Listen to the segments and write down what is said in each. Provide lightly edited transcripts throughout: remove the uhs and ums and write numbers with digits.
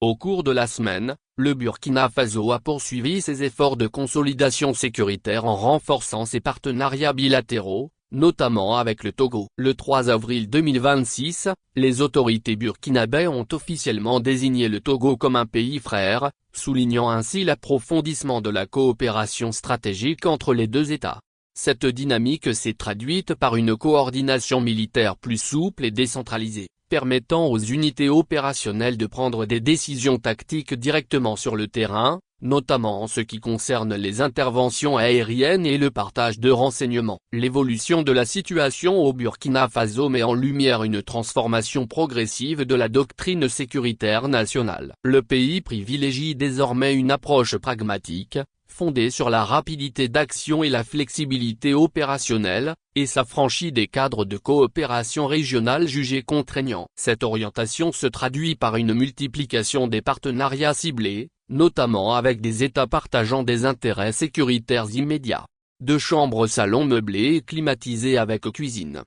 Au cours de la semaine, le Burkina Faso a poursuivi ses efforts de consolidation sécuritaire en renforçant ses partenariats bilatéraux, notamment avec le Togo. Le 3 avril 2026, les autorités burkinabées ont officiellement désigné le Togo comme un pays frère, soulignant ainsi l'approfondissement de la coopération stratégique entre les deux États. Cette dynamique s'est traduite par une coordination militaire plus souple et décentralisée, permettant aux unités opérationnelles de prendre des décisions tactiques directement sur le terrain, notamment en ce qui concerne les interventions aériennes et le partage de renseignements. L'évolution de la situation au Burkina Faso met en lumière une transformation progressive de la doctrine sécuritaire nationale. Le pays privilégie désormais une approche pragmatique, fondée sur la rapidité d'action et la flexibilité opérationnelle, et s'affranchit des cadres de coopération régionale jugés contraignants. Cette orientation se traduit par une multiplication des partenariats ciblés, notamment avec des États partageant des intérêts sécuritaires immédiats. 2 chambres-salon meublées et climatisées avec cuisine.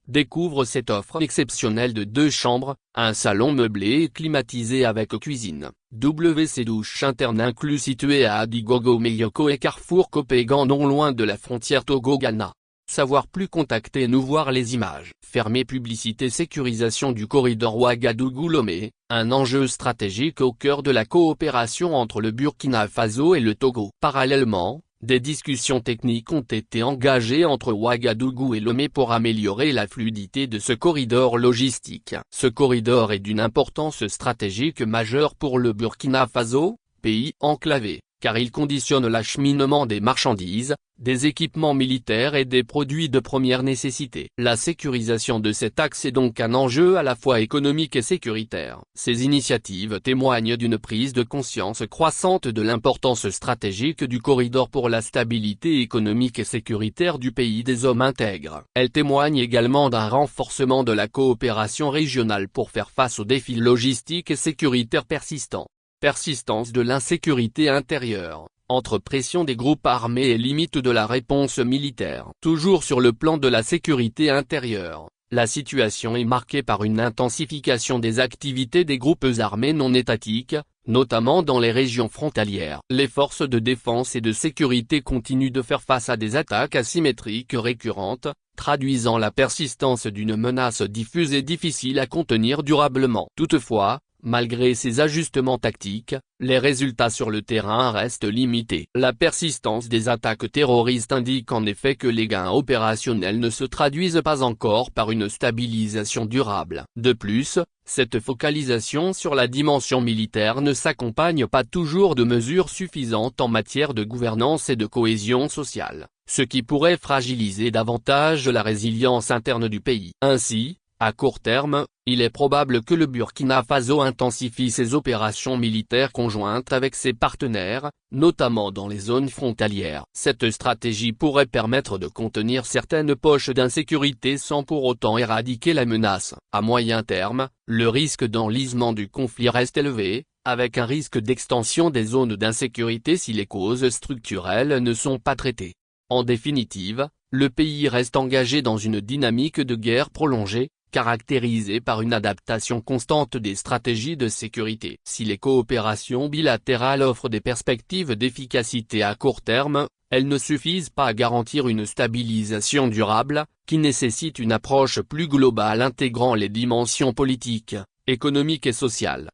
Découvre cette offre exceptionnelle de 2 chambres, un salon meublé et climatisé avec cuisine, WC douche interne inclus situé à Adigogo Meyoko et Carrefour Kopégan non loin de la frontière Togo-Ghana. Savoir plus, contactez-nous, voir les images. Fermée publicité. Sécurisation du corridor Ouagadougou-Lomé, un enjeu stratégique au cœur de la coopération entre le Burkina Faso et le Togo. Parallèlement, des discussions techniques ont été engagées entre Ouagadougou et Lomé pour améliorer la fluidité de ce corridor logistique. Ce corridor est d'une importance stratégique majeure pour le Burkina Faso, pays enclavé, car il conditionne l'acheminement des marchandises, des équipements militaires et des produits de première nécessité. La sécurisation de cet axe est donc un enjeu à la fois économique et sécuritaire. Ces initiatives témoignent d'une prise de conscience croissante de l'importance stratégique du corridor pour la stabilité économique et sécuritaire du pays des hommes intègres. Elles témoignent également d'un renforcement de la coopération régionale pour faire face aux défis logistiques et sécuritaires persistants. Persistance de l'insécurité intérieure, entre pression des groupes armés et limites de la réponse militaire. Toujours sur le plan de la sécurité intérieure, la situation est marquée par une intensification des activités des groupes armés non étatiques, notamment dans les régions frontalières. Les forces de défense et de sécurité continuent de faire face à des attaques asymétriques récurrentes, traduisant la persistance d'une menace diffuse et difficile à contenir durablement. Toutefois, malgré ces ajustements tactiques, les résultats sur le terrain restent limités. La persistance des attaques terroristes indique en effet que les gains opérationnels ne se traduisent pas encore par une stabilisation durable. De plus, cette focalisation sur la dimension militaire ne s'accompagne pas toujours de mesures suffisantes en matière de gouvernance et de cohésion sociale, ce qui pourrait fragiliser davantage la résilience interne du pays. Ainsi, à court terme, il est probable que le Burkina Faso intensifie ses opérations militaires conjointes avec ses partenaires, notamment dans les zones frontalières. Cette stratégie pourrait permettre de contenir certaines poches d'insécurité sans pour autant éradiquer la menace. À moyen terme, le risque d'enlisement du conflit reste élevé, avec un risque d'extension des zones d'insécurité si les causes structurelles ne sont pas traitées. En définitive, le pays reste engagé dans une dynamique de guerre prolongée, caractérisée par une adaptation constante des stratégies de sécurité. Si les coopérations bilatérales offrent des perspectives d'efficacité à court terme, elles ne suffisent pas à garantir une stabilisation durable, qui nécessite une approche plus globale intégrant les dimensions politiques, économiques et sociales.